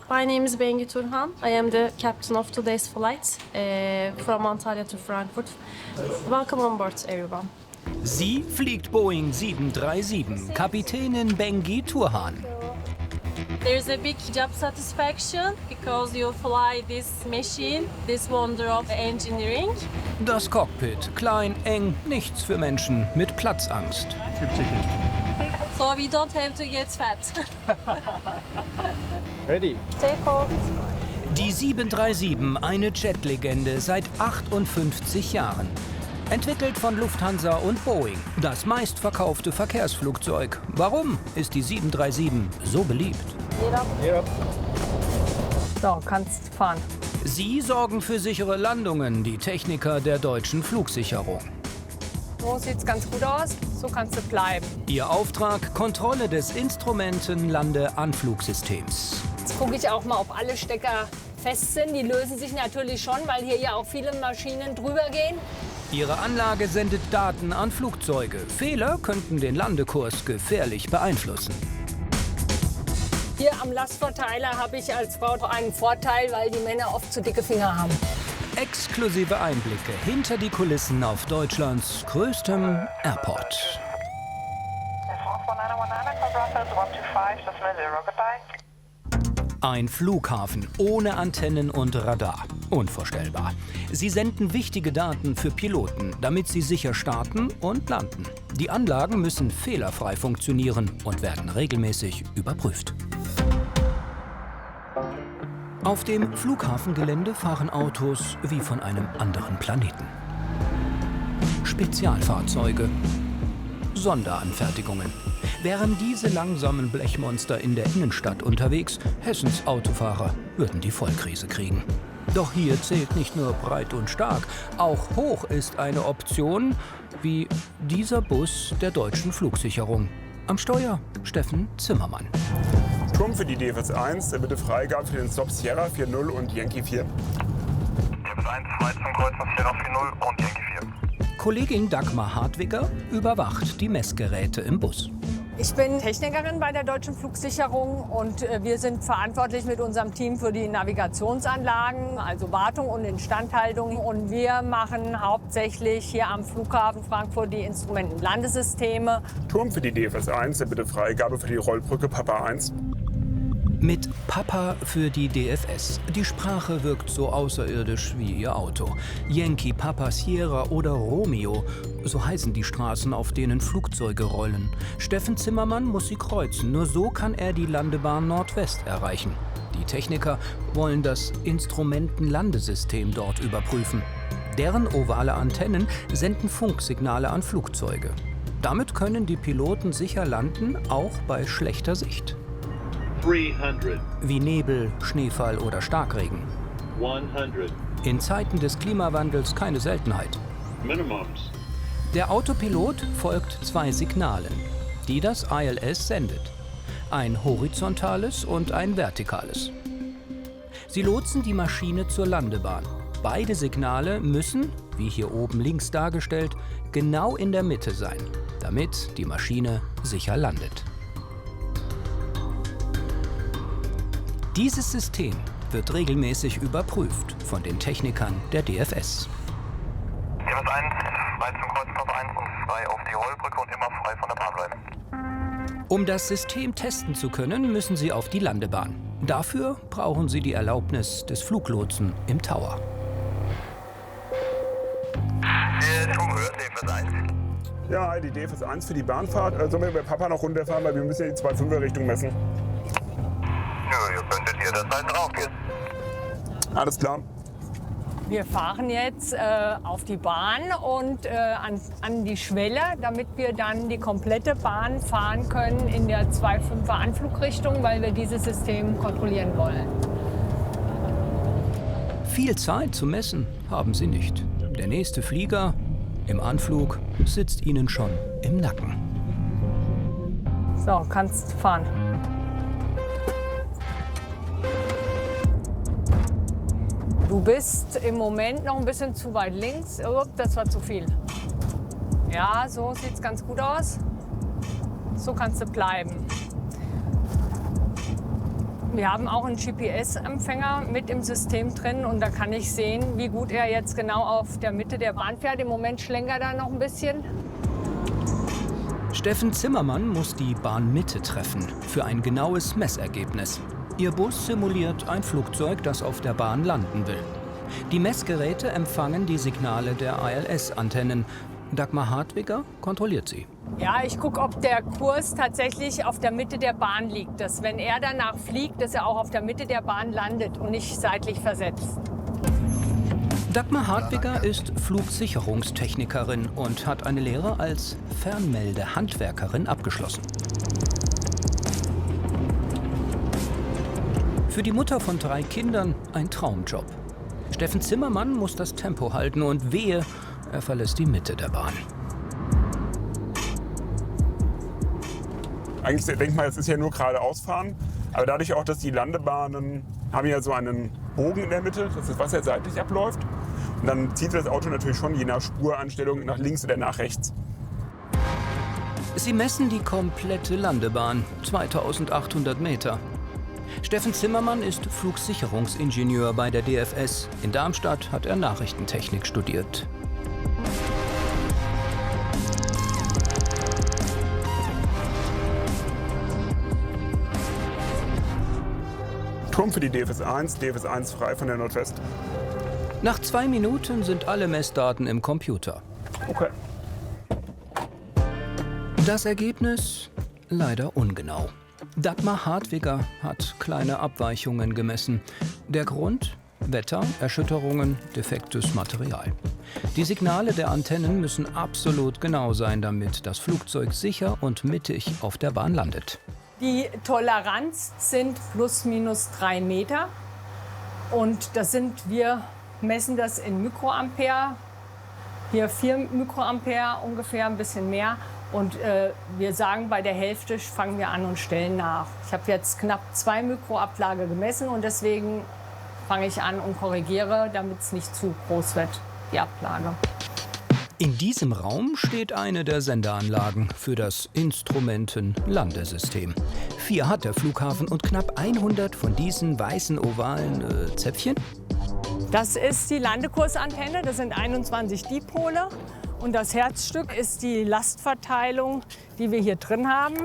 My name is Bengi Turhan. I am the captain of today's flight from Antalya to Frankfurt. Welcome on board, everyone. Sie fliegt Boeing 737, Kapitänin Bengi Turhan. There's a big job satisfaction because you fly this machine, this wonder of engineering. Das Cockpit, klein, eng, nichts für Menschen mit Platzangst. So we don't have to get fat. Ready. Stay cold. Die 737, eine Jet-Legende seit 58 Jahren. Entwickelt von Lufthansa und Boeing, das meistverkaufte Verkehrsflugzeug. Warum ist die 737 so beliebt? Ja. So, kannst fahren. Sie sorgen für sichere Landungen, die Techniker der deutschen Flugsicherung. So sieht's ganz gut aus. So kannst du bleiben. Ihr Auftrag: Kontrolle des Instrumentenlande-Anflugsystems. Jetzt gucke ich auch mal, ob alle Stecker fest sind. Die lösen sich natürlich schon, weil hier ja auch viele Maschinen drüber gehen. Ihre Anlage sendet Daten an Flugzeuge. Fehler könnten den Landekurs gefährlich beeinflussen. Hier am Lastverteiler habe ich als Frau einen Vorteil, weil die Männer oft zu dicke Finger haben. Exklusive Einblicke hinter die Kulissen auf Deutschlands größtem Airport. Ein Flughafen ohne Antennen und Radar. Unvorstellbar. Sie senden wichtige Daten für Piloten, damit sie sicher starten und landen. Die Anlagen müssen fehlerfrei funktionieren und werden regelmäßig überprüft. Auf dem Flughafengelände fahren Autos wie von einem anderen Planeten. Spezialfahrzeuge, Sonderanfertigungen. Wären diese langsamen Blechmonster in der Innenstadt unterwegs, Hessens Autofahrer würden die Vollkrise kriegen. Doch hier zählt nicht nur breit und stark, auch hoch ist eine Option, wie dieser Bus der deutschen Flugsicherung. Am Steuer Steffen Zimmermann. Turm für die DFS 1, bitte Freigabe für den Stop Sierra 40 und Yankee 4. DFS 1, 2 zum Kreuzer Sierra 40 und Yankee 4. Kollegin Dagmar Hartwiger überwacht die Messgeräte im Bus. Ich bin Technikerin bei der Deutschen Flugsicherung und wir sind verantwortlich mit unserem Team für die Navigationsanlagen, also Wartung und Instandhaltung. Und wir machen hauptsächlich hier am Flughafen Frankfurt die Instrumentenlandesysteme. Turm für die DFS 1, bitte Freigabe für die Rollbrücke Papa 1. Mit Papa für die DFS. Die Sprache wirkt so außerirdisch wie ihr Auto. Yankee, Papa, Sierra oder Romeo, so heißen die Straßen, auf denen Flugzeuge rollen. Steffen Zimmermann muss sie kreuzen, nur so kann er die Landebahn Nordwest erreichen. Die Techniker wollen das Instrumentenlandesystem dort überprüfen. Deren ovale Antennen senden Funksignale an Flugzeuge. Damit können die Piloten sicher landen, auch bei schlechter Sicht. 300. Wie Nebel, Schneefall oder Starkregen. 100. In Zeiten des Klimawandels keine Seltenheit. Minimums. Der Autopilot folgt 2 Signalen, die das ILS sendet. Ein horizontales und ein vertikales. Sie lotsen die Maschine zur Landebahn. Beide Signale müssen, wie hier oben links dargestellt, genau in der Mitte sein, damit die Maschine sicher landet. Dieses System wird regelmäßig überprüft von den Technikern der DFS. DFS 1, 2 zum Kreuzer Papa 1 und frei auf die Rollbrücke und immer frei von der Bahn bleiben. Um das System testen zu können, müssen sie auf die Landebahn. Dafür brauchen sie die Erlaubnis des Fluglotsen im Tower. Turmhöhe, DFS 1. Ja, die DFS 1 für die Bahnfahrt. Sollen wir bei Papa noch runterfahren, weil wir müssen ja die 2,5er Richtung messen. Nö, ihr könntet ihr das halt drauf gehen. Alles klar. Wir fahren jetzt auf die Bahn und an die Schwelle, damit wir dann die komplette Bahn fahren können in der 2,5er Anflugrichtung, weil wir dieses System kontrollieren wollen. Viel Zeit zu messen haben sie nicht. Der nächste Flieger im Anflug sitzt ihnen schon im Nacken. So, kannst fahren. Du bist im Moment noch ein bisschen zu weit links. Oh, das war zu viel. Ja, so sieht es ganz gut aus. So kannst du bleiben. Wir haben auch einen GPS-Empfänger mit im System drin und da kann ich sehen, wie gut er jetzt genau auf der Mitte der Bahn fährt. Im Moment schlenkert er noch ein bisschen. Steffen Zimmermann muss die Bahnmitte treffen für ein genaues Messergebnis. Ihr Bus simuliert ein Flugzeug, das auf der Bahn landen will. Die Messgeräte empfangen die Signale der ALS-Antennen. Dagmar Hartwiger kontrolliert sie. Ja, ich gucke, ob der Kurs tatsächlich auf der Mitte der Bahn liegt. Dass, wenn er danach fliegt, dass er auch auf der Mitte der Bahn landet und nicht seitlich versetzt. Dagmar Hartwiger ist Flugsicherungstechnikerin und hat eine Lehre als Fernmeldehandwerkerin abgeschlossen. Für die Mutter von 3 Kindern ein Traumjob. Steffen Zimmermann muss das Tempo halten und wehe, er verlässt die Mitte der Bahn. Eigentlich denkt man, es ist ja nur geradeaus fahren. Aber dadurch auch, dass die Landebahnen haben ja so einen Bogen in der Mitte, dass das Wasser seitlich abläuft. Und dann zieht das Auto natürlich schon je nach Spuranstellung nach links oder nach rechts. Sie messen die komplette Landebahn, 2800 Meter. Steffen Zimmermann ist Flugsicherungsingenieur bei der DFS. In Darmstadt hat er Nachrichtentechnik studiert. Turm für die DFS 1, DFS 1 frei von der Nordwest. Nach 2 Minuten sind alle Messdaten im Computer. Okay. Das Ergebnis leider ungenau. Dagmar Hartwiger hat kleine Abweichungen gemessen. Der Grund? Wetter, Erschütterungen, defektes Material. Die Signale der Antennen müssen absolut genau sein, damit das Flugzeug sicher und mittig auf der Bahn landet. Die Toleranz sind plus minus 3 Meter. Und wir messen das in Mikroampere. Hier 4 Mikroampere ungefähr, ein bisschen mehr. Und wir sagen, bei der Hälfte fangen wir an und stellen nach. Ich habe jetzt knapp 2 Mikroablage gemessen und deswegen fange ich an und korrigiere, damit es nicht zu groß wird, die Ablage. In diesem Raum steht eine der Sendeanlagen für das Instrumenten-Landesystem. 4 hat der Flughafen und knapp 100 von diesen weißen ovalen Zäpfchen. Das ist die Landekursantenne, das sind 21 Dipole. Und das Herzstück ist die Lastverteilung, die wir hier drin haben.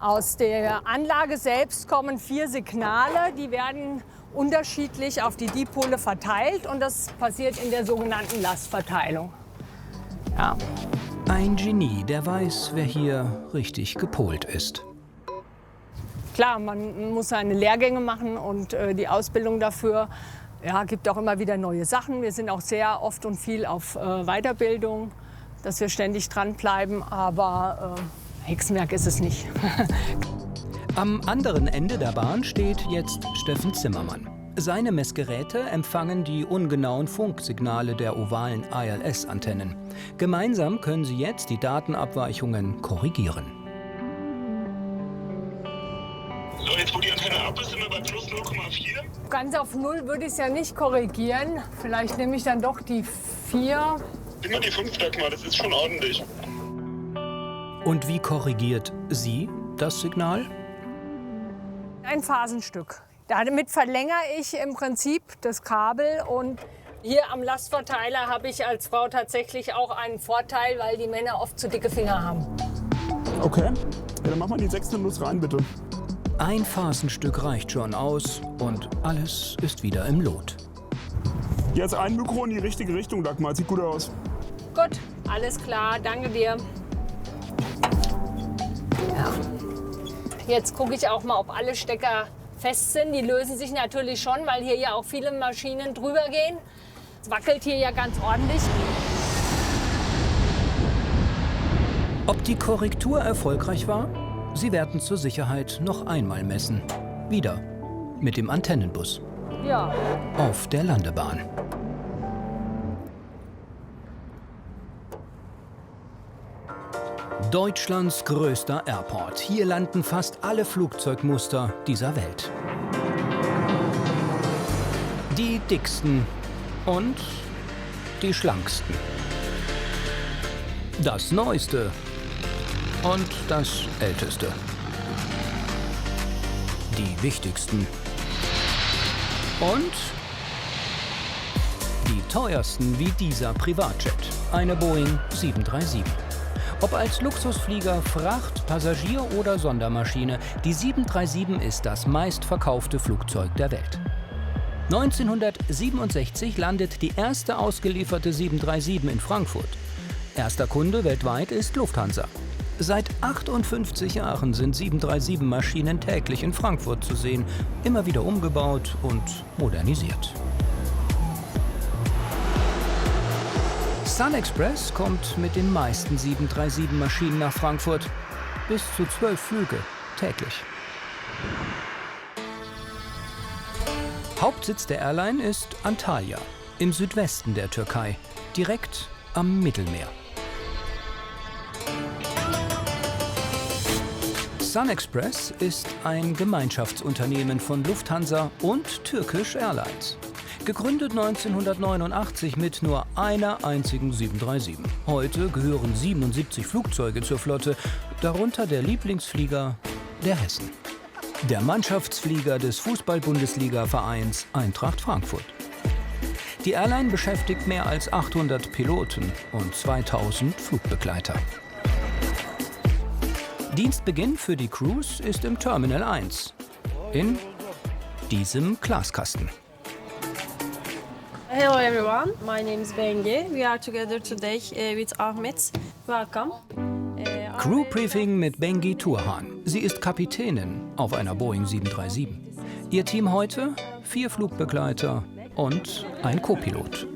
Aus der Anlage selbst kommen 4 Signale, die werden unterschiedlich auf die Dipole verteilt und das passiert in der sogenannten Lastverteilung. Ja. Ein Genie, der weiß, wer hier richtig gepolt ist. Klar, man muss seine Lehrgänge machen und die Ausbildung dafür. Ja, gibt auch immer wieder neue Sachen. Wir sind auch sehr oft und viel auf Weiterbildung, dass wir ständig dranbleiben. Aber Hexenwerk ist es nicht. Am anderen Ende der Bahn steht jetzt Steffen Zimmermann. Seine Messgeräte empfangen die ungenauen Funksignale der ovalen ALS-Antennen. Gemeinsam können sie jetzt die Datenabweichungen korrigieren. So, jetzt wo die Antenne ab ist, sind wir bei plus 0,4. Ganz auf 0 würde ich es ja nicht korrigieren. Vielleicht nehme ich dann doch die 4. Immer die 5 mal, das ist schon ordentlich. Und wie korrigiert sie das Signal? Ein Phasenstück. Damit verlängere ich im Prinzip das Kabel und hier am Lastverteiler habe ich als Frau tatsächlich auch einen Vorteil, weil die Männer oft zu dicke Finger haben. Okay, ja, dann mach mal die 6 Nuss rein, bitte. Ein Phasenstück reicht schon aus und alles ist wieder im Lot. Jetzt ein Mikro in die richtige Richtung, Dagmar. Sieht gut aus. Gut, alles klar, danke dir. Ja. Jetzt gucke ich auch mal, ob alle Stecker fest sind. Die lösen sich natürlich schon, weil hier ja auch viele Maschinen drüber gehen. Es wackelt hier ja ganz ordentlich. Ob die Korrektur erfolgreich war? Sie werden zur Sicherheit noch einmal messen. Wieder mit dem Antennenbus. Ja. Auf der Landebahn. Deutschlands größter Airport. Hier landen fast alle Flugzeugmuster dieser Welt. Die dicksten und die schlanksten. Das Neueste und das Älteste. die wichtigsten und die teuersten wie dieser Privatjet, eine Boeing 737. Ob als Luxusflieger, Fracht, Passagier oder Sondermaschine, die 737 ist das meistverkaufte Flugzeug der Welt. 1967 landet die erste ausgelieferte 737 in Frankfurt. Erster Kunde weltweit ist Lufthansa. Seit 58 Jahren sind 737-Maschinen täglich in Frankfurt zu sehen, immer wieder umgebaut und modernisiert. SunExpress kommt mit den meisten 737-Maschinen nach Frankfurt. Bis zu 12 Flüge täglich. Hauptsitz der Airline ist Antalya, im Südwesten der Türkei, direkt am Mittelmeer. SunExpress ist ein Gemeinschaftsunternehmen von Lufthansa und Turkish Airlines. Gegründet 1989 mit nur einer einzigen 737. Heute gehören 77 Flugzeuge zur Flotte, darunter der Lieblingsflieger der Hessen. Der Mannschaftsflieger des Fußball-Bundesliga-Vereins Eintracht Frankfurt. Die Airline beschäftigt mehr als 800 Piloten und 2000 Flugbegleiter. Dienstbeginn für die Crews ist im Terminal 1, in diesem Glaskasten. Hello everyone, my name is Bengi. We are together today with Ahmet. Welcome. Crew Briefing mit Bengi Turhan. Sie ist Kapitänin auf einer Boeing 737. Ihr Team heute 4 Flugbegleiter und ein Co-Pilot.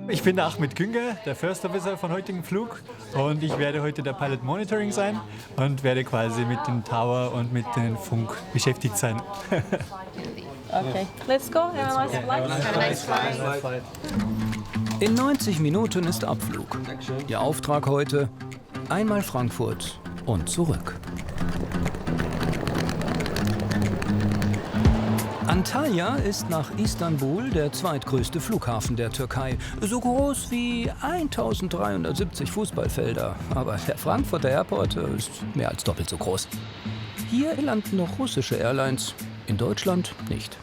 Ich bin der Ahmet Günger, der First Officer von heutigem Flug, und ich werde heute der Pilot Monitoring sein und werde quasi mit dem Tower und mit dem Funk beschäftigt sein. Okay, let's go. Have a nice flight. In 90 Minuten ist Abflug. Ihr Auftrag heute: einmal Frankfurt und zurück. Antalya ist nach Istanbul der zweitgrößte Flughafen der Türkei. So groß wie 1370 Fußballfelder. Aber der Frankfurter Airport ist mehr als doppelt so groß. Hier landen noch russische Airlines, in Deutschland nicht.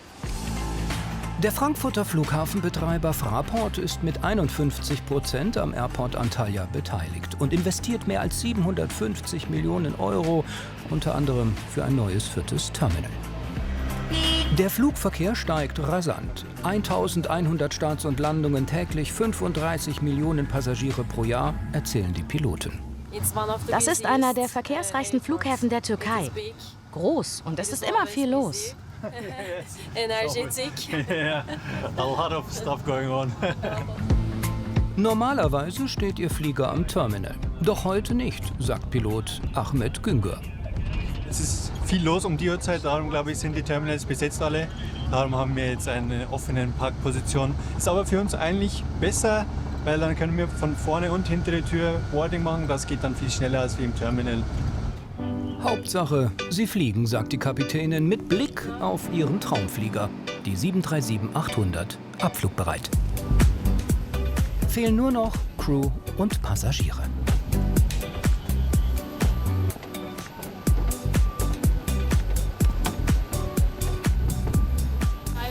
Der Frankfurter Flughafenbetreiber Fraport ist mit 51% am Airport Antalya beteiligt und investiert mehr als 750 Millionen Euro, unter anderem für ein neues 4. Terminal. Der Flugverkehr steigt rasant. 1100 Starts und Landungen täglich, 35 Millionen Passagiere pro Jahr, erzählen die Piloten. Das ist einer der verkehrsreichsten Flughäfen der Türkei. Groß, und es ist immer viel los. Energetic. Yeah, a lot of stuff going on. Normalerweise steht ihr Flieger am Terminal. Doch heute nicht, sagt Pilot Ahmet Günger. Es ist viel los um die Uhrzeit, darum glaube ich, sind die Terminals besetzt alle. Darum haben wir jetzt eine offene Parkposition. Ist aber für uns eigentlich besser, weil dann können wir von vorne und hintere Tür Boarding machen. Das geht dann viel schneller als wie im Terminal. Hauptsache, sie fliegen, sagt die Kapitänin mit Blick auf ihren Traumflieger. Die 737-800 abflugbereit. Fehlen nur noch Crew und Passagiere.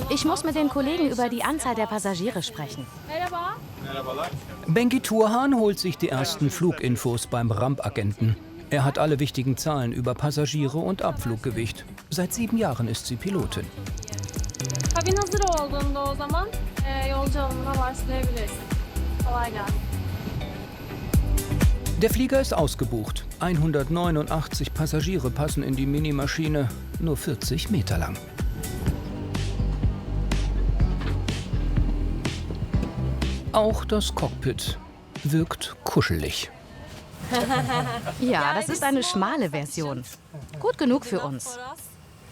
Ich muss mit den Kollegen über die Anzahl der Passagiere sprechen. Bengi Turhan holt sich die ersten Fluginfos beim Rampagenten. Er hat alle wichtigen Zahlen über Passagiere und Abfluggewicht. Seit 7 Jahren ist sie Pilotin. Kabin hazır olduğunda o zaman yolcu alımına başlayabilirsin. Kolay gelsin. Der Flieger ist ausgebucht. 189 Passagiere passen in die Minimaschine, nur 40 Meter lang. Auch das Cockpit wirkt kuschelig. Ja, das ist eine schmale Version. Gut genug für uns.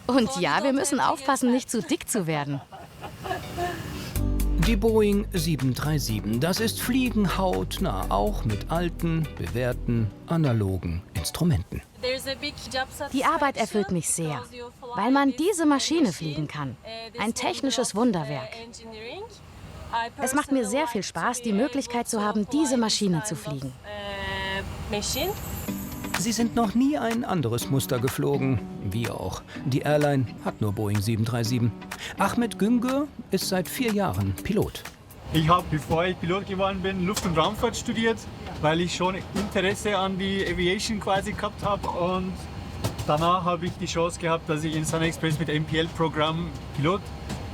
Und ja, wir müssen aufpassen, nicht zu dick zu werden. Die Boeing 737, das ist Fliegen hautnah, auch mit alten, bewährten, analogen Instrumenten. Die Arbeit erfüllt mich sehr, weil man diese Maschine fliegen kann. Ein technisches Wunderwerk. Es macht mir sehr viel Spaß, die Möglichkeit zu haben, diese Maschine zu fliegen. Sie sind noch nie ein anderes Muster geflogen. Wir auch. Die Airline hat nur Boeing 737. Ahmet Güngör ist seit 4 Jahren Pilot. Ich habe, bevor ich Pilot geworden bin, Luft- und Raumfahrt studiert, weil ich schon Interesse an die Aviation quasi gehabt habe. Und danach habe ich die Chance gehabt, dass ich in Sun Express mit MPL-Programm Pilot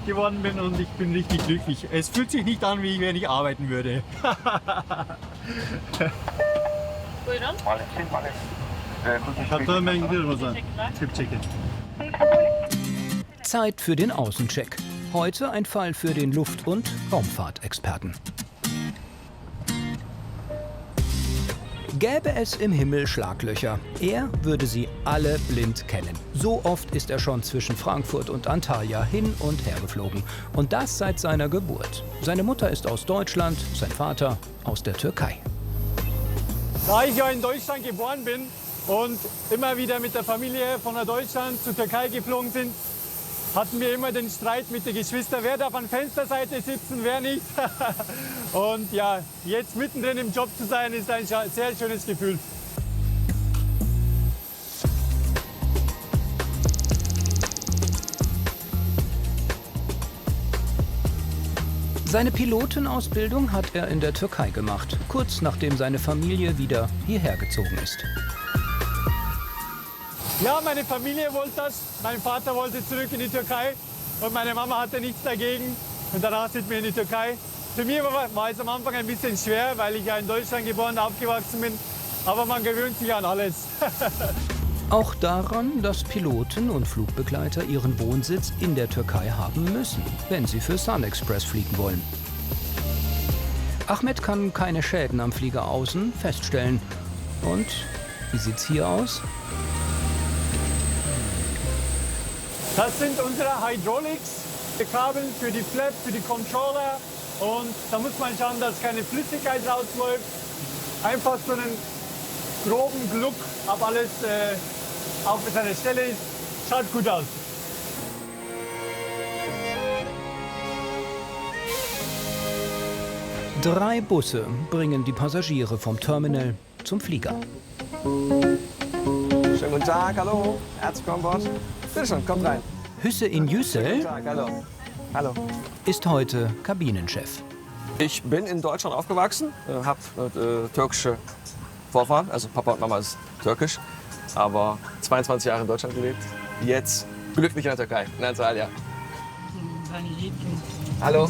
geworden bin und ich bin richtig glücklich. Es fühlt sich nicht an, wie wenn ich arbeiten würde. Zeit für den Außencheck. Heute ein Fall für den Luft- und Raumfahrtexperten. Gäbe es im Himmel Schlaglöcher, er würde sie alle blind kennen. So oft ist er schon zwischen Frankfurt und Antalya hin und her geflogen. Und das seit seiner Geburt. Seine Mutter ist aus Deutschland, sein Vater aus der Türkei. Da ich ja in Deutschland geboren bin und immer wieder mit der Familie von Deutschland zur Türkei geflogen sind, hatten wir immer den Streit mit den Geschwistern, wer darf an Fensterseite sitzen, wer nicht. Und ja, jetzt mittendrin im Job zu sein, ist ein sehr schönes Gefühl. Seine Pilotenausbildung hat er in der Türkei gemacht, kurz nachdem seine Familie wieder hierher gezogen ist. Ja, meine Familie wollte das. Mein Vater wollte zurück in die Türkei und meine Mama hatte nichts dagegen. Und danach sind wir in die Türkei. Für mich war es am Anfang ein bisschen schwer, weil ich ja in Deutschland geboren und aufgewachsen bin. Aber man gewöhnt sich an alles. Auch daran, dass Piloten und Flugbegleiter ihren Wohnsitz in der Türkei haben müssen, wenn sie für Sun Express fliegen wollen. Ahmet kann keine Schäden am Flieger außen feststellen. Und wie sieht's hier aus? Das sind unsere Hydraulics, die Kabel für die Flap, für die Controller. Und da muss man schauen, dass keine Flüssigkeit rausläuft. Einfach so einen groben Gluck, ob alles auf seiner Stelle ist. Schaut gut aus. Drei Busse bringen die Passagiere vom Terminal zum Flieger. Schönen guten Tag, hallo. Herzlich willkommen an Bord. Bitte schön, kommt rein. Hüseyin Yücel Guten Tag, hallo. Hallo. ist heute Kabinenchef. Ich bin in Deutschland aufgewachsen, habe türkische Vorfahren, also Papa und Mama ist türkisch, aber 22 Jahre in Deutschland gelebt. Jetzt glücklich in der Türkei, in Antalya. Hallo,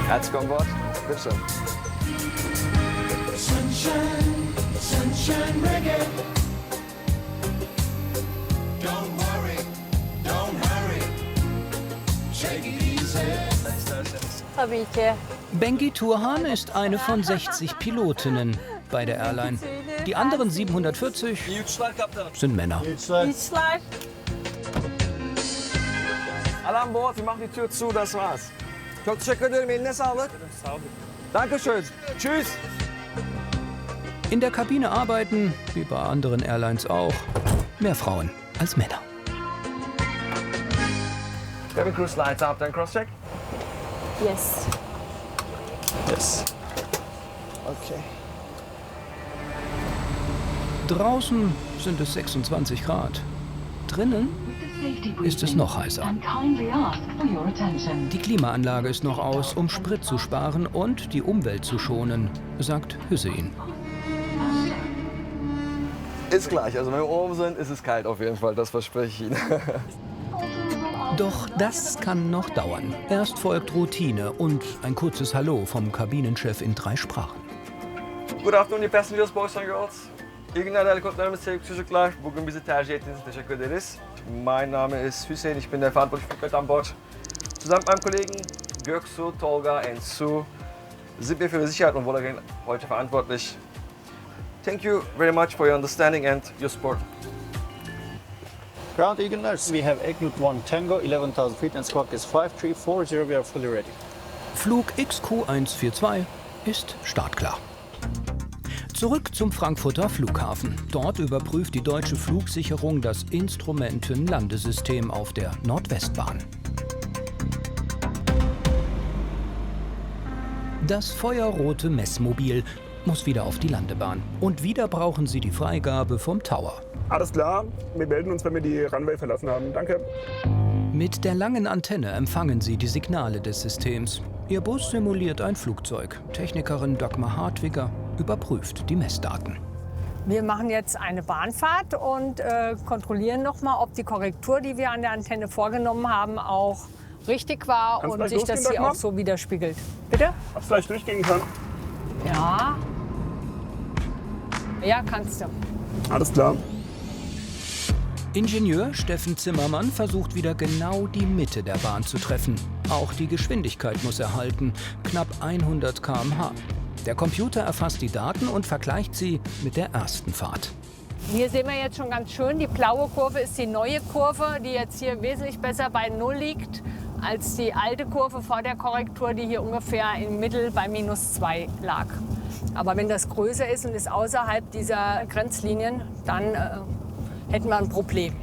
herzlich willkommen an Bord. Bitte schön. Sunshine, sunshine reggae. Don't worry, don't hurry. Take it easy. Tabii ki. Bengi Turhan ist eine von 60 Pilotinnen bei der Airline. Die anderen 740 sind Männer. İşler. Alle an Bord, wir machen die Tür zu, das war's. Çok teşekkür ederim, eline sağlık. Dankeschön. Tschüss. In der Kabine arbeiten, wie bei anderen Airlines auch, mehr Frauen als Männer. Cabin crew slides up, then cross-check. Yes. Yes. Okay. Draußen sind es 26 Grad. Drinnen ist es noch heißer. Die Klimaanlage ist noch aus, um Sprit zu sparen und die Umwelt zu schonen, sagt Hüseyin. Ist gleich, also wenn wir oben sind, ist es kalt auf jeden Fall, das verspreche ich Ihnen. Doch das kann noch dauern. Erst folgt Routine und ein kurzes Hallo vom Kabinenchef in 3 Sprachen. Good afternoon, passengers, boys and girls. İyi günler helikopterimiz, sevgili çocuklar. Bugün bizi tercih ettiğiniz için teşekkür ederiz. Mein Name ist Hüseyin, ich bin der verantwortliche Flugbegleiter an Bord. Zusammen mit meinem Kollegen Göksu, Tolga und Su sind wir für die Sicherheit und Wohlergehen heute verantwortlich. Thank you very much for your understanding and your support. Ground Eaglers, we have EGNOT 1 Tango, 11,000 feet and squawk is 5340, we are fully ready. Flug XQ142 ist startklar. Zurück zum Frankfurter Flughafen. Dort überprüft die deutsche Flugsicherung das Instrumentenlandesystem auf der Nordwestbahn. Das feuerrote Messmobil muss wieder auf die Landebahn. Und wieder brauchen sie die Freigabe vom Tower. Alles klar, wir melden uns, wenn wir die Runway verlassen haben. Danke. Mit der langen Antenne empfangen sie die Signale des Systems. Ihr Bus simuliert ein Flugzeug. Technikerin Dagmar Hartwiger überprüft die Messdaten. Wir machen jetzt eine Bahnfahrt und kontrollieren nochmal, ob die Korrektur, die wir an der Antenne vorgenommen haben, auch richtig war Kannst und gleich sich das losgehen, hier Dagmar? auch so widerspiegelt. Bitte? Ob es gleich durchgehen kann? Ja. Ja, kannst du. Alles klar. Ingenieur Steffen Zimmermann versucht wieder genau die Mitte der Bahn zu treffen. Auch die Geschwindigkeit muss erhalten, knapp 100 km/h. Der Computer erfasst die Daten und vergleicht sie mit der ersten Fahrt. Hier sehen wir jetzt schon ganz schön, die blaue Kurve ist die neue Kurve, die jetzt hier wesentlich besser bei 0 liegt als die alte Kurve vor der Korrektur, die hier ungefähr im Mittel bei -2 lag. Aber wenn das größer ist und ist außerhalb dieser Grenzlinien, dann hätten wir ein Problem.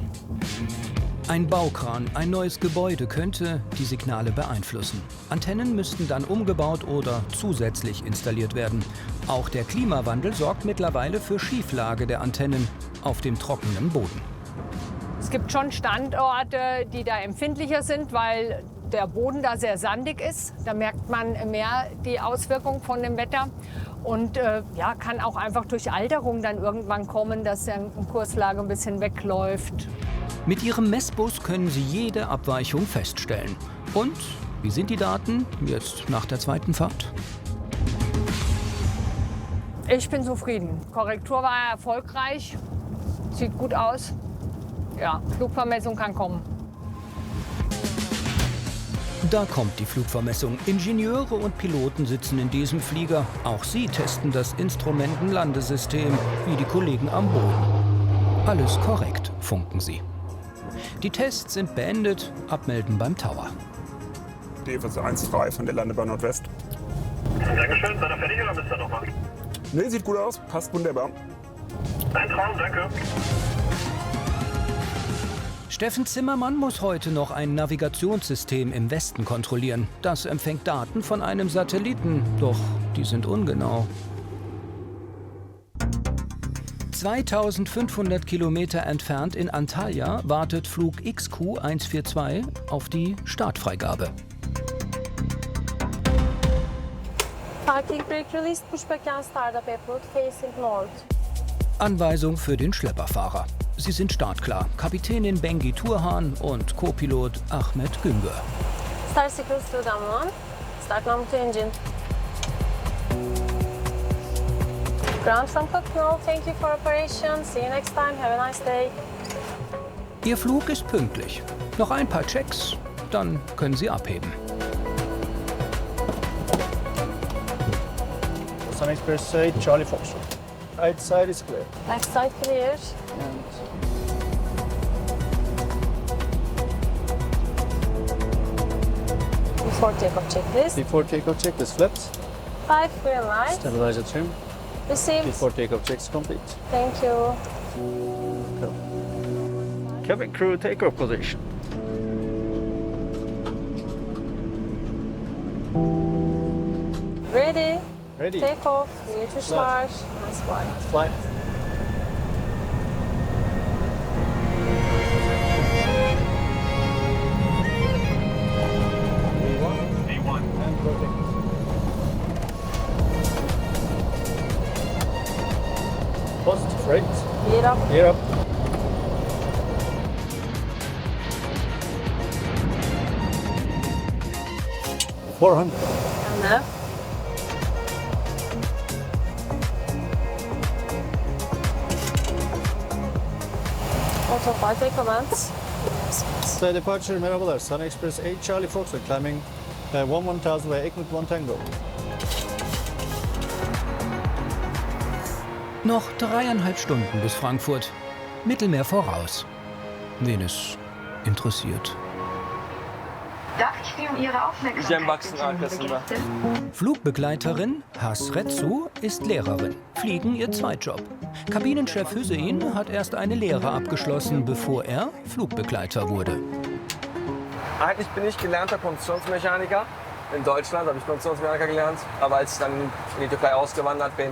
Ein Baukran, ein neues Gebäude könnte die Signale beeinflussen. Antennen müssten dann umgebaut oder zusätzlich installiert werden. Auch der Klimawandel sorgt mittlerweile für Schieflage der Antennen auf dem trockenen Boden. Es gibt schon Standorte, die da empfindlicher sind, weil der Boden da sehr sandig ist. Da merkt man mehr die Auswirkung von dem Wetter. Und ja, kann auch einfach durch Alterung dann irgendwann kommen, dass die Kurslage ein bisschen wegläuft. Mit ihrem Messbus können sie jede Abweichung feststellen. Und wie sind die Daten jetzt nach der zweiten Fahrt? Ich bin zufrieden. Korrektur war erfolgreich, sieht gut aus. Ja, Flugvermessung kann kommen. Da kommt die Flugvermessung. Ingenieure und Piloten sitzen in diesem Flieger. Auch sie testen das Instrumentenlandesystem, wie die Kollegen am Boden. Alles korrekt, funken sie. Die Tests sind beendet, abmelden beim Tower. DFS 1 frei von der Landebahn Nordwest. Dankeschön, seid ihr fertig oder müsst ihr noch was? Ne, sieht gut aus, passt wunderbar. Ein Traum, danke. Steffen Zimmermann muss heute noch ein Navigationssystem im Westen kontrollieren. Das empfängt Daten von einem Satelliten, doch die sind ungenau. 2500 Kilometer entfernt in Antalya wartet Flug XQ142 auf die Startfreigabe. Parking brake released, pushback and startup approved, facing north. Anweisung für den Schlepperfahrer. Sie sind startklar. Kapitänin Bengi Turhan und Co-Pilot Ahmet Güngör. Start sequence 2 down 1. Start number 2 engine. Ground from Cooknall, thank you for operation. See you next time, have a nice day. Ihr Flug ist pünktlich. Noch ein paar Checks, dann können Sie abheben. Sun Express 8, Charlie Foxtrot. Right side is clear. Left side clear. Before takeoff checklist. Before takeoff check, this flips. 5 green light. Stabilizer trim. Received. Before takeoff check is complete. Thank you. Cabin crew takeoff position. Ready. Ready. Take off. Clear to charge. Nice flight. Flight. V1. And rotate. Positive, right? Gear up. Gear up. $400. And left. Autopilot commands. So departure, merhabalar. Sun Express 8, Charlie Foxtrot, climbing 1000 by Egnut 1 Tango. Noch 3,5 Stunden bis Frankfurt. Mittelmeer voraus. Wen es interessiert. Darf ich Sie um Ihre Aufmerksamkeit bitten? Flugbegleiterin Hasretsu ist Lehrerin. Fliegen ihr Zweitjob. Kabinenchef Hüseyin hat erst eine Lehre abgeschlossen, bevor er Flugbegleiter wurde. Eigentlich bin ich gelernter Konstruktionsmechaniker. In Deutschland habe ich Konstruktionsmechaniker gelernt. Aber als ich dann in die Türkei ausgewandert bin,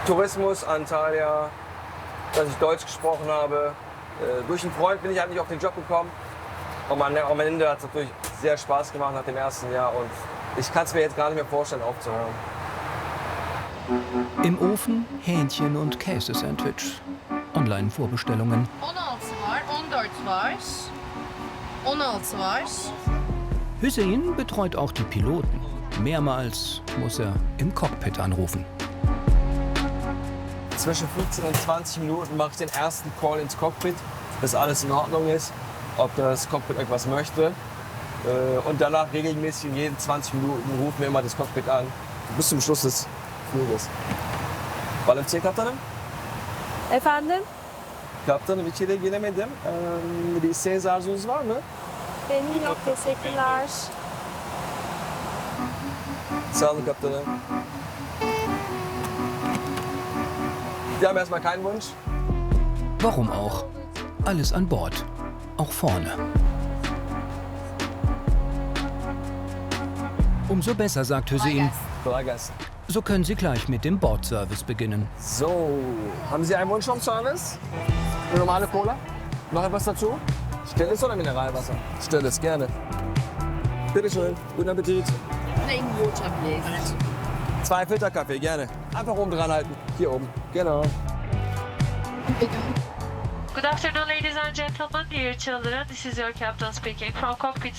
Tourismus, Antalya, dass ich Deutsch gesprochen habe. Durch einen Freund bin ich eigentlich auf den Job gekommen. Und am Ende hat es natürlich sehr Spaß gemacht nach dem ersten Jahr und ich kann es mir jetzt gar nicht mehr vorstellen, aufzuhören. Im Ofen Hähnchen und Käsesandwich. Online-Vorbestellungen. 16 var. Hüseyin betreut auch die Piloten. Mehrmals muss er im Cockpit anrufen. Zwischen 15 und 20 Minuten mache ich den ersten Call ins Cockpit, dass alles in Ordnung ist, ob das Cockpit etwas möchte. Und danach regelmäßig jeden 20 Minuten rufen wir immer das Cockpit an, bis zum Schluss des Fluges. Balıkçı kaptanım. Efendim? Kaptanım içeri giremedim. Bir isteğiniz arzunuz var mı? Benim yok, teşekkürler. Sağ olun kaptanım. Wir haben erstmal keinen Wunsch. Warum auch? Alles an Bord. Auch vorne. Umso besser, sagt Hüseyin. So können Sie gleich mit dem Bordservice beginnen. So, haben Sie einen Wunsch vom Service? Eine normale Cola? Noch etwas dazu? Stilles oder Mineralwasser? Stilles, gerne. Bitte schön, guten Appetit. Plain water, please. 2 Filterkaffee, gerne. Einfach oben dran halten. Hier oben, genau. Good afternoon, ladies and gentlemen, dear children. This is your captain speaking from cockpit.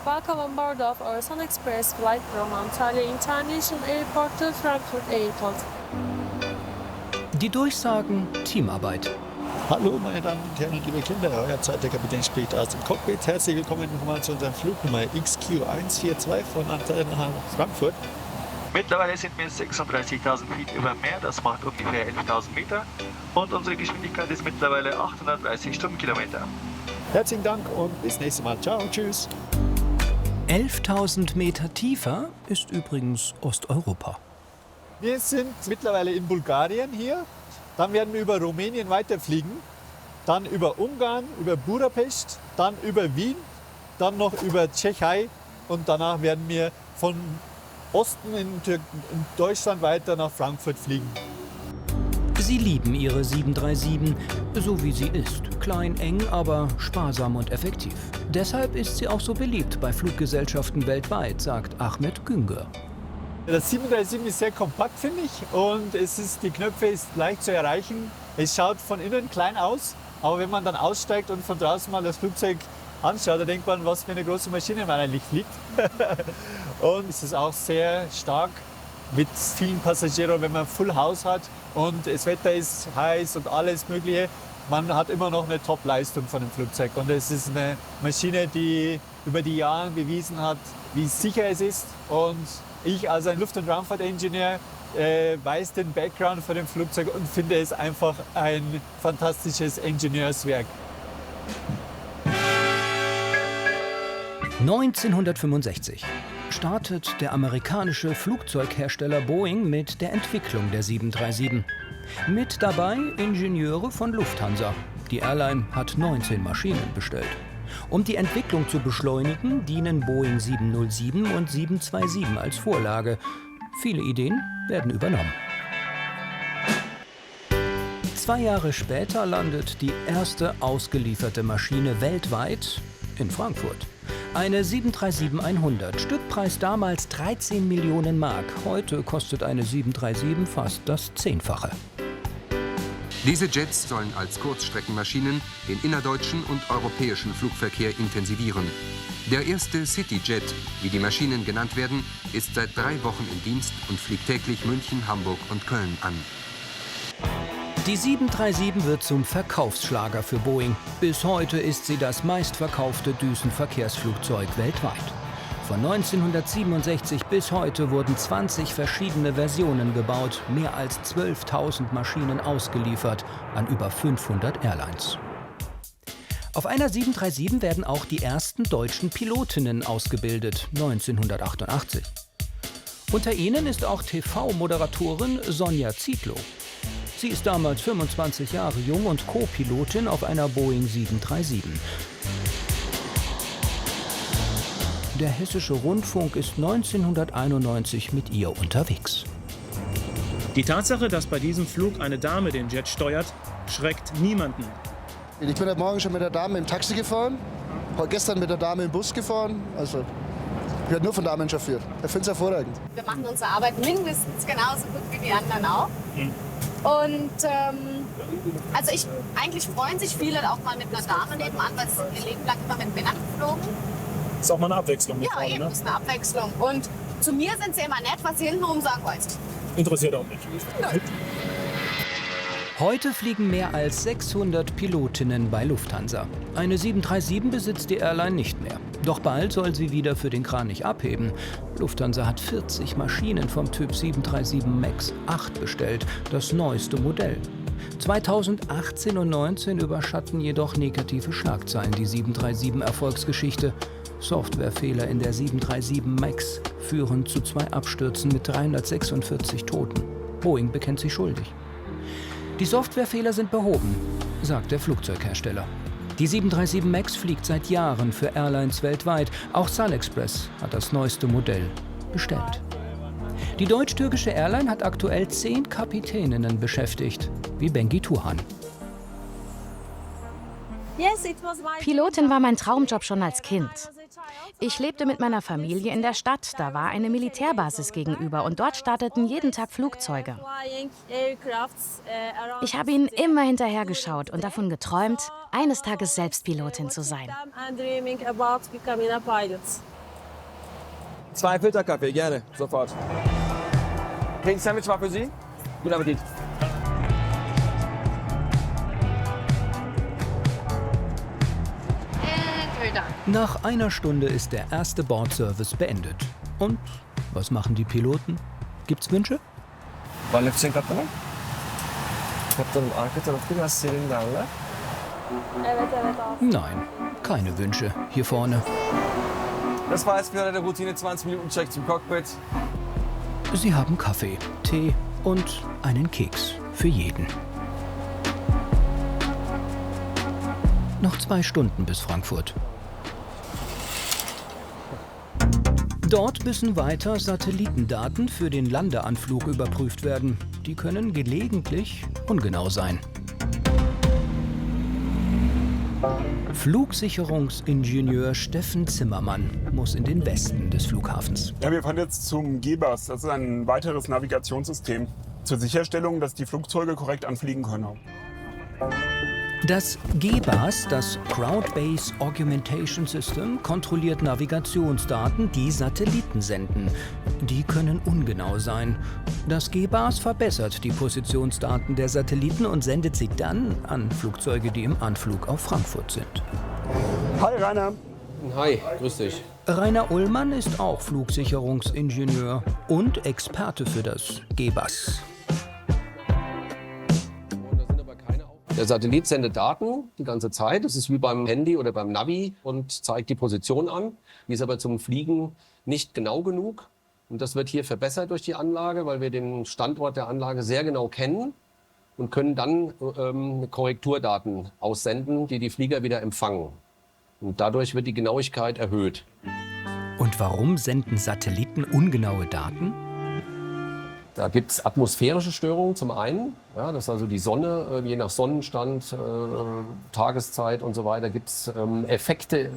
Welcome on board of our Sun Express flight from Antalya International Airport to Frankfurt Airport. Die Durchsagen Teamarbeit. Hallo meine Damen und Herren und liebe Kinder, euer zweiter Kapitän spricht aus dem Cockpit. Herzlich willkommen nochmal zu unserem Flugnummer XQ142 von Antalya nach Frankfurt. Mittlerweile sind wir 36.000 Feet über Meer, das macht ungefähr 11.000 Meter und unsere Geschwindigkeit ist mittlerweile 830 Stundenkilometer. Herzlichen Dank und bis nächstes Mal. Ciao, tschüss. 11.000 Meter tiefer ist übrigens Osteuropa. Wir sind mittlerweile in Bulgarien hier. Dann werden wir über Rumänien weiterfliegen. Dann über Ungarn, über Budapest, dann über Wien, dann noch über Tschechei und danach werden wir von Osten in Deutschland weiter nach Frankfurt fliegen. Sie lieben ihre 737, so wie sie ist. Klein, eng, aber sparsam und effektiv. Deshalb ist sie auch so beliebt bei Fluggesellschaften weltweit, sagt Ahmet Güngör. Das 737 ist sehr kompakt, finde ich. Und die Knöpfe ist leicht zu erreichen. Es schaut von innen klein aus, aber wenn man dann aussteigt und von draußen mal das Flugzeug anschaut, dann denkt man, was für eine große Maschine man eigentlich fliegt. Und es ist auch sehr stark mit vielen Passagieren, wenn man Full House hat und das Wetter ist heiß und alles Mögliche. Man hat immer noch eine Top-Leistung von dem Flugzeug. Und es ist eine Maschine, die über die Jahre bewiesen hat, wie sicher es ist. Und ich als ein Luft- und Raumfahrtingenieur weiß den Background von dem Flugzeug und finde es einfach ein fantastisches Ingenieurswerk. 1965 startet der amerikanische Flugzeughersteller Boeing mit der Entwicklung der 737. Mit dabei Ingenieure von Lufthansa. Die Airline hat 19 Maschinen bestellt. Um die Entwicklung zu beschleunigen, dienen Boeing 707 und 727 als Vorlage. Viele Ideen werden übernommen. 2 Jahre später landet die erste ausgelieferte Maschine weltweit in Frankfurt. Eine 737-100, Stückpreis damals 13 Millionen Mark. Heute kostet eine 737 fast das 10-fache. Diese Jets sollen als Kurzstreckenmaschinen den innerdeutschen und europäischen Flugverkehr intensivieren. Der erste Cityjet, wie die Maschinen genannt werden, ist seit 3 Wochen im Dienst und fliegt täglich München, Hamburg und Köln an. Die 737 wird zum Verkaufsschlager für Boeing. Bis heute ist sie das meistverkaufte Düsenverkehrsflugzeug weltweit. Von 1967 bis heute wurden 20 verschiedene Versionen gebaut, mehr als 12.000 Maschinen ausgeliefert an über 500 Airlines. Auf einer 737 werden auch die ersten deutschen Pilotinnen ausgebildet, 1988. Unter ihnen ist auch TV-Moderatorin Sonja Zietlow. Sie ist damals 25 Jahre jung und Co-Pilotin auf einer Boeing 737. Der Hessische Rundfunk ist 1991 mit ihr unterwegs. Die Tatsache, dass bei diesem Flug eine Dame den Jet steuert, schreckt niemanden. Ich bin heute Morgen schon mit der Dame im Taxi gefahren, heute gestern mit der Dame im Bus gefahren. Also, ich werde nur von Damen chauffiert. Ich finde es hervorragend. Wir machen unsere Arbeit mindestens genauso gut wie die anderen auch. Und also eigentlich freuen sich viele auch mal mit einer Dame nebenan, weil sie ihr Leben lang immer mit Männern geflogen. Ist auch mal eine Abwechslung. Ja, eben, ist eine Abwechslung. Und zu mir sind sie immer nett, was sie hintenrum sagen, weiß ich. Interessiert auch nicht. Nö. Heute fliegen mehr als 600 Pilotinnen bei Lufthansa. Eine 737 besitzt die Airline nicht mehr. Doch bald soll sie wieder für den Kranich abheben. Lufthansa hat 40 Maschinen vom Typ 737 MAX 8 bestellt, das neueste Modell. 2018 und 2019 überschatten jedoch negative Schlagzeilen die 737-Erfolgsgeschichte. Softwarefehler in der 737 MAX führen zu 2 Abstürzen mit 346 Toten. Boeing bekennt sich schuldig. Die Softwarefehler sind behoben, sagt der Flugzeughersteller. Die 737 MAX fliegt seit Jahren für Airlines weltweit. Auch SunExpress hat das neueste Modell bestellt. Die deutsch-türkische Airline hat aktuell 10 Kapitäninnen beschäftigt, wie Bengi Turhan. Pilotin war mein Traumjob schon als Kind. Ich lebte mit meiner Familie in der Stadt. Da war eine Militärbasis gegenüber und dort starteten jeden Tag Flugzeuge. Ich habe ihnen immer hinterhergeschaut und davon geträumt, eines Tages selbst Pilotin zu sein. 2 Filterkaffee, gerne, sofort. Ein Sandwich war für Sie? Guten Appetit. Nach einer Stunde ist der erste Bordservice beendet. Und was machen die Piloten? Gibt's Wünsche? Captain arka tarafta biraz serin derler. Nein, keine Wünsche hier vorne. Das war jetzt wieder der Routine 20-Minuten-Check zum Cockpit. Sie haben Kaffee, Tee und einen Keks für jeden. Noch 2 Stunden bis Frankfurt. Dort müssen weiter Satellitendaten für den Landeanflug überprüft werden. Die können gelegentlich ungenau sein. Flugsicherungsingenieur Steffen Zimmermann muss in den Westen des Flughafens. Ja, wir fahren jetzt zum GBAS. Das ist ein weiteres Navigationssystem zur Sicherstellung, dass die Flugzeuge korrekt anfliegen können. Das GBAS, das Ground-Based Augmentation System, kontrolliert Navigationsdaten, die Satelliten senden. Die können ungenau sein. Das GBAS verbessert die Positionsdaten der Satelliten und sendet sie dann an Flugzeuge, die im Anflug auf Frankfurt sind. Hi Rainer. Hi, grüß dich. Rainer Ullmann ist auch Flugsicherungsingenieur und Experte für das GBAS. Der Satellit sendet Daten die ganze Zeit. Das ist wie beim Handy oder beim Navi und zeigt die Position an. Die ist aber zum Fliegen nicht genau genug. Und das wird hier verbessert durch die Anlage, weil wir den Standort der Anlage sehr genau kennen und können dann Korrekturdaten aussenden, die die Flieger wieder empfangen. Und dadurch wird die Genauigkeit erhöht. Und warum senden Satelliten ungenaue Daten? Da gibt es atmosphärische Störungen zum einen, ja, dass also die Sonne, je nach Sonnenstand, Tageszeit und so weiter, gibt es Effekte.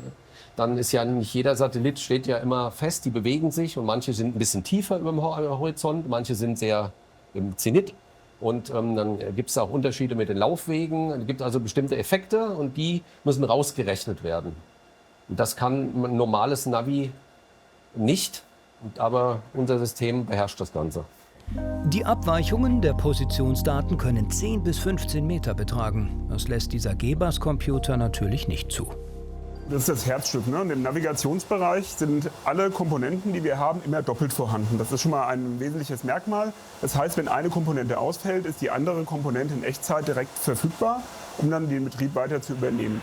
Dann ist ja nicht jeder Satellit steht ja immer fest, die bewegen sich und manche sind ein bisschen tiefer über dem Horizont, manche sind sehr im Zenit. Und dann gibt es auch Unterschiede mit den Laufwegen. Es gibt also bestimmte Effekte und die müssen rausgerechnet werden. Und das kann ein normales Navi nicht, aber unser System beherrscht das Ganze. Die Abweichungen der Positionsdaten können 10 bis 15 Meter betragen. Das lässt dieser GBAS-Computer natürlich nicht zu. Das ist das Herzstück. Ne? Und im Navigationsbereich sind alle Komponenten, die wir haben, immer doppelt vorhanden. Das ist schon mal ein wesentliches Merkmal. Das heißt, wenn eine Komponente ausfällt, ist die andere Komponente in Echtzeit direkt verfügbar, um dann den Betrieb weiter zu übernehmen.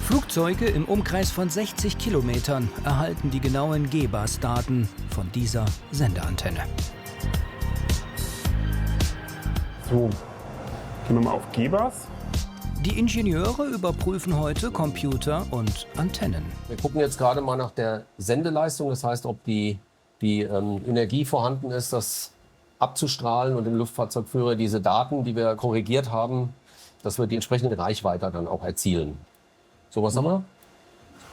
Flugzeuge im Umkreis von 60 Kilometern erhalten die genauen GBAS-Daten von dieser Sendeantenne. So, gehen wir mal auf GBAS. Die Ingenieure überprüfen heute Computer und Antennen. Wir gucken jetzt gerade mal nach der Sendeleistung, das heißt, ob die Energie vorhanden ist, dass abzustrahlen und dem Luftfahrzeugführer diese Daten, die wir korrigiert haben, dass wir die entsprechende Reichweite dann auch erzielen. So, was haben wir?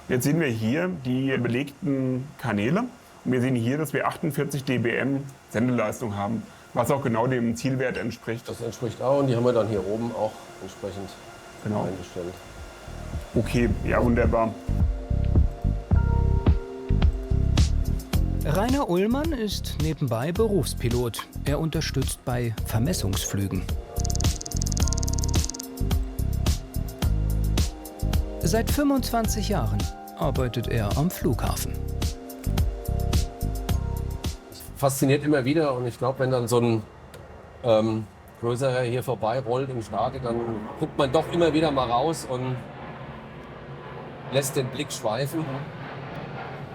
Jetzt sehen wir hier die belegten Kanäle. Und wir sehen hier, dass wir 48 dBm Sendeleistung haben, was auch genau dem Zielwert entspricht. Das entspricht auch und die haben wir dann hier oben auch entsprechend eingestellt. Okay, ja wunderbar. Rainer Ullmann ist nebenbei Berufspilot. Er unterstützt bei Vermessungsflügen. Seit 25 Jahren arbeitet er am Flughafen. Fasziniert immer wieder und ich glaube, wenn dann so ein größerer hier vorbei rollt im Stadion, dann guckt man doch immer wieder mal raus und lässt den Blick schweifen.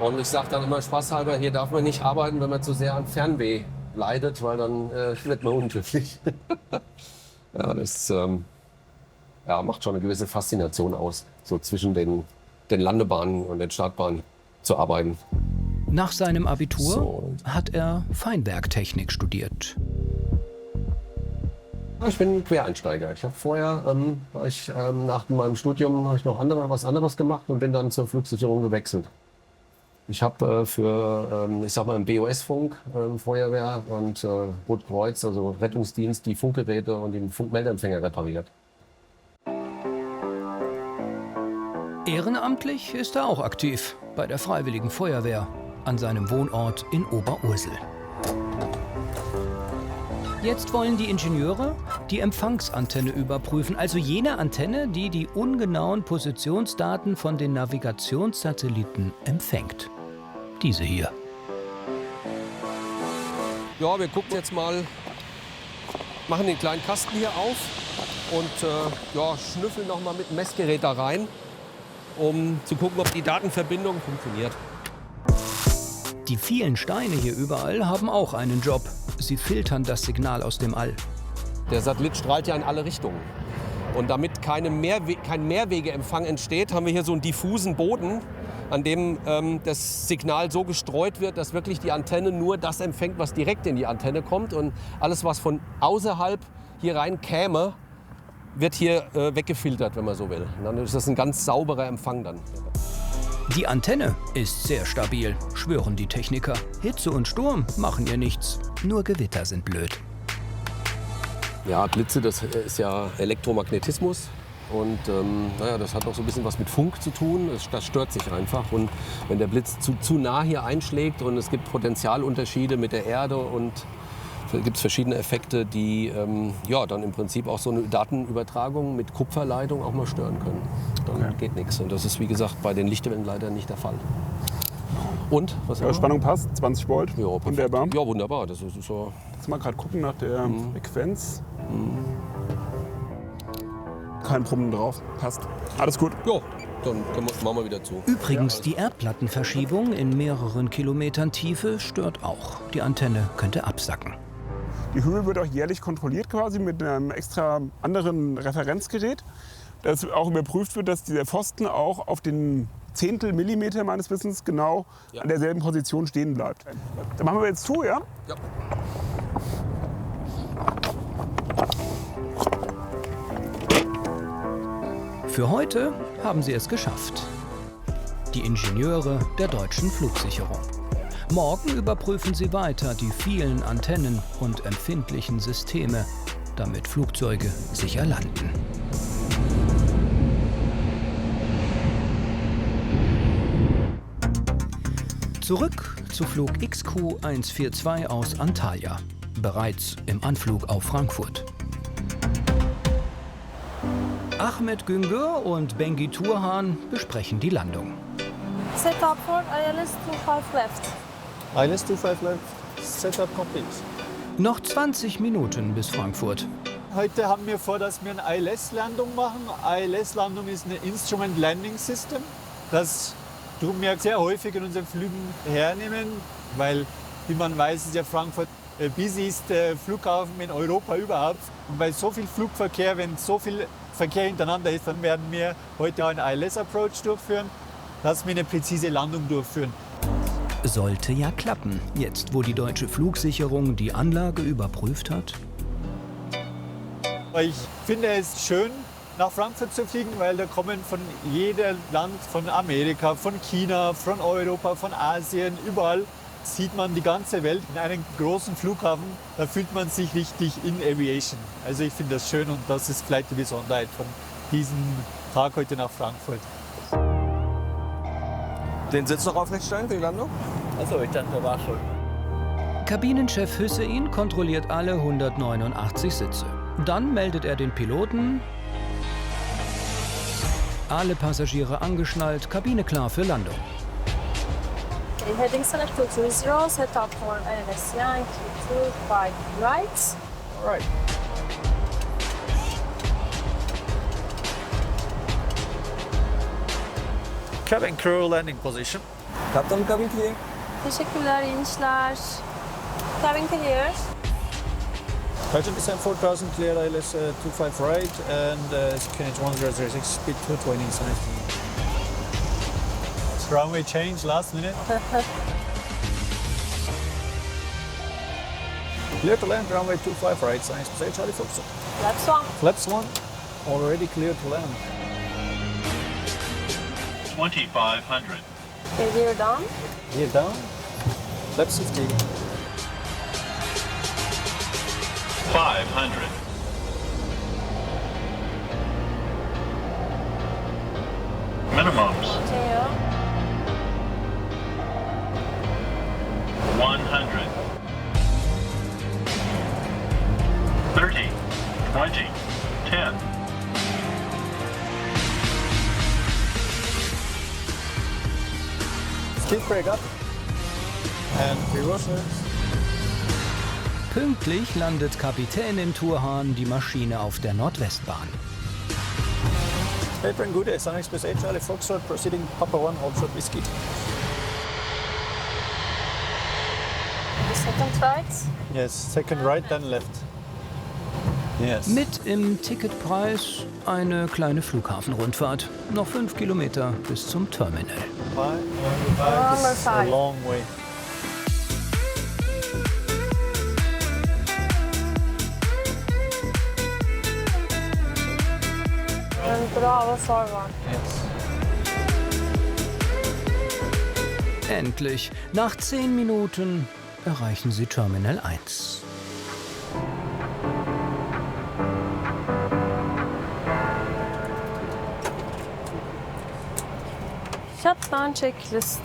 Und ich sage dann immer spaßhalber, hier darf man nicht arbeiten, wenn man zu sehr an Fernweh leidet, weil dann wird man unglücklich. Ja, das macht schon eine gewisse Faszination aus, so zwischen den Landebahnen und den Startbahnen zu arbeiten. Nach seinem Abitur hat er Feinwerktechnik studiert. Ich bin Quereinsteiger. Ich habe vorher, nach meinem Studium noch was anderes gemacht und bin dann zur Flugsicherung gewechselt. Ich habe im BOS-Funk, Feuerwehr und Rotkreuz, also Rettungsdienst, die Funkgeräte und den Funkmeldeempfänger repariert. Ehrenamtlich ist er auch aktiv bei der Freiwilligen Feuerwehr an seinem Wohnort in Oberursel. Jetzt wollen die Ingenieure die Empfangsantenne überprüfen, also jene Antenne, die die ungenauen Positionsdaten von den Navigationssatelliten empfängt. Diese hier. Ja, wir gucken jetzt mal, machen den kleinen Kasten hier auf und schnüffeln noch mal mit dem Messgerät da rein, um zu gucken, ob die Datenverbindung funktioniert. Die vielen Steine hier überall haben auch einen Job. Sie filtern das Signal aus dem All. Der Satellit strahlt ja in alle Richtungen. Und damit kein Mehrwegeempfang entsteht, haben wir hier so einen diffusen Boden, an dem das Signal so gestreut wird, dass wirklich die Antenne nur das empfängt, was direkt in die Antenne kommt. Und alles, was von außerhalb hier rein käme, wird hier weggefiltert, wenn man so will. Und dann ist das ein ganz sauberer Empfang dann. Die Antenne ist sehr stabil, schwören die Techniker. Hitze und Sturm machen ihr nichts, nur Gewitter sind blöd. Ja, Blitze, das ist ja Elektromagnetismus. Und das hat auch so ein bisschen was mit Funk zu tun. Das stört sich einfach. Und wenn der Blitz zu nah hier einschlägt und es gibt Potentialunterschiede mit der Erde und da gibt es verschiedene Effekte, die dann im Prinzip auch so eine Datenübertragung mit Kupferleitung auch mal stören können. Dann geht nichts. Und das ist, wie gesagt, bei den Lichtwellen leider nicht der Fall. Und? Was Spannung passt, 20 Volt. Ja, wunderbar. Ja, wunderbar. Das ist so. Jetzt mal gerade gucken nach der Frequenz. Kein Brummen drauf. Passt. Alles gut. Ja, dann machen wir wieder zu. Übrigens, die Erdplattenverschiebung in mehreren Kilometern Tiefe stört auch. Die Antenne könnte absacken. Die Höhe wird auch jährlich kontrolliert quasi mit einem extra anderen Referenzgerät, dass auch überprüft wird, dass dieser Pfosten auch auf den Zehntel Millimeter meines Wissens genau an derselben Position stehen bleibt. Dann machen wir jetzt zu, ja? Ja. Für heute haben sie es geschafft. Die Ingenieure der Deutschen Flugsicherung. Morgen überprüfen sie weiter die vielen Antennen und empfindlichen Systeme, damit Flugzeuge sicher landen. Zurück zu Flug XQ142 aus Antalya, bereits im Anflug auf Frankfurt. Ahmet Güngör und Bengi Turhan besprechen die Landung. Setup for ILS 25 left. ILS 25 left, Setup complete. Noch 20 Minuten bis Frankfurt. Heute haben wir vor, dass wir eine ILS-Landung machen. ILS-Landung ist ein Instrument Landing System. Das tun wir sehr häufig in unseren Flügen hernehmen, weil, wie man weiß, ist ja Frankfurt der busyste Flughafen in Europa überhaupt. Und bei so viel Flugverkehr, wenn so viel Verkehr hintereinander ist, dann werden wir heute einen ILS-Approach durchführen, dass wir eine präzise Landung durchführen. Sollte ja klappen, jetzt wo die deutsche Flugsicherung die Anlage überprüft hat. Ich finde es schön, nach Frankfurt zu fliegen, weil da kommen von jedem Land, von Amerika, von China, von Europa, von Asien, überall sieht man die ganze Welt in einem großen Flughafen. Da fühlt man sich richtig in Aviation. Also ich finde das schön und das ist vielleicht die Besonderheit von diesem Tag heute nach Frankfurt. Den Sitz noch aufrecht stellen für die Landung? Achso, ich dachte, da war schon. Kabinenchef Hüseyin kontrolliert alle 189 Sitze. Dann meldet er den Piloten. Alle Passagiere angeschnallt, Kabine klar für Landung. Okay, heading select 220, set up for ILS Yankee 25 right. Alright. Cabin crew landing position. Kaptanım kabin clear. Teşekkürler, inişler. Cabin clear. Pigeon descent 4000, clear ILS 25 right and QNH 106, speed 220 inside. Runway change last minute. Clear to land, runway 25 right, science Passage Charlie Foxtrot. Flaps 1. Flaps 1, already clear to land. 2,500. Okay, gear down. Gear down, flaps 50. 500. Minimums. Continue. 100. 30. 20. 10. Speed brake up. And reverse. Pünktlich landet Kapitänin Turhan die Maschine auf der Nordwestbahn. Apron good, SNX Passage Charlie Foxtrot, proceeding Papa 1, Hold Short Whiskey. Second right. Yes, second right, then left. Yes. Mit im Ticketpreis eine kleine Flughafenrundfahrt. Noch 5 Kilometer bis zum Terminal. It's a long way. And Bravo 41. Endlich, nach 10 Minuten erreichen sie Terminal 1. Shutdown Checklist.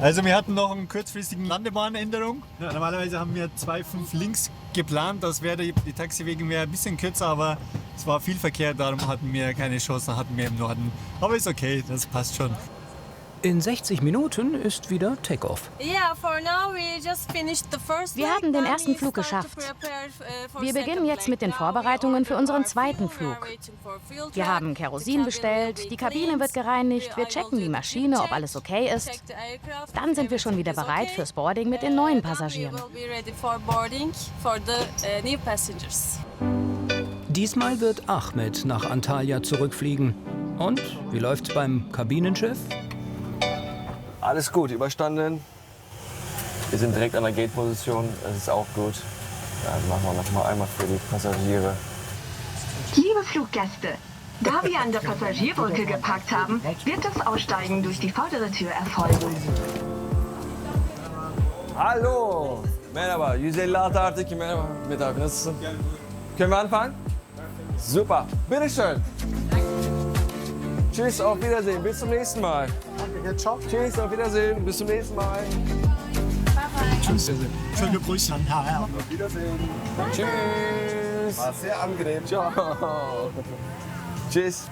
Also wir hatten noch einen kurzfristigen Landebahnänderung. Ja, normalerweise haben wir 2,5 links geplant. Das wäre die Taxiwege wäre ein bisschen kürzer, aber es war viel Verkehr, darum hatten wir keine Chance, hatten wir im Norden. Aber ist okay, das passt schon. In 60 Minuten ist wieder Takeoff. Wir haben den ersten Flug geschafft. Wir beginnen jetzt mit den Vorbereitungen für unseren zweiten Flug. Wir haben Kerosin bestellt, die Kabine wird gereinigt, wir checken die Maschine, ob alles okay ist. Dann sind wir schon wieder bereit fürs Boarding mit den neuen Passagieren. Diesmal wird Ahmed nach Antalya zurückfliegen. Und wie läuft's beim Kabinenchef? Alles gut, überstanden. Wir sind direkt an der Gate-Position, das ist auch gut. Dann machen wir noch mal einmal für die Passagiere. Liebe Fluggäste, da wir an der Passagierbrücke geparkt haben, wird das Aussteigen durch die vordere Tür erfolgen. Hallo! Merhaba, 156 artı merhaba. Mit abi, nasılsın? Können wir anfangen? Super, bitteschön. Tschüss, auf Wiedersehen, bis zum nächsten Mal. Tschüss, auf Wiedersehen, bis zum nächsten Mal. Tschüss. Schöne Grüße an HR. Auf Wiedersehen. Tschüss. War sehr angenehm. Ciao. Tschüss.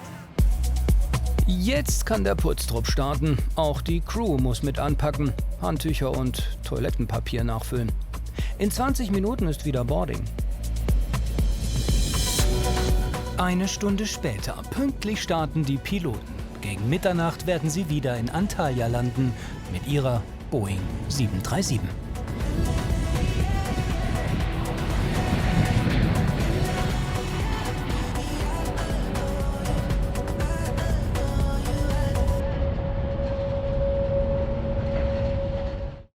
Jetzt kann der Putztrupp starten. Auch die Crew muss mit anpacken, Handtücher und Toilettenpapier nachfüllen. In 20 Minuten ist wieder Boarding. Eine Stunde später, pünktlich starten die Piloten. Gegen Mitternacht werden sie wieder in Antalya landen mit ihrer Boeing 737.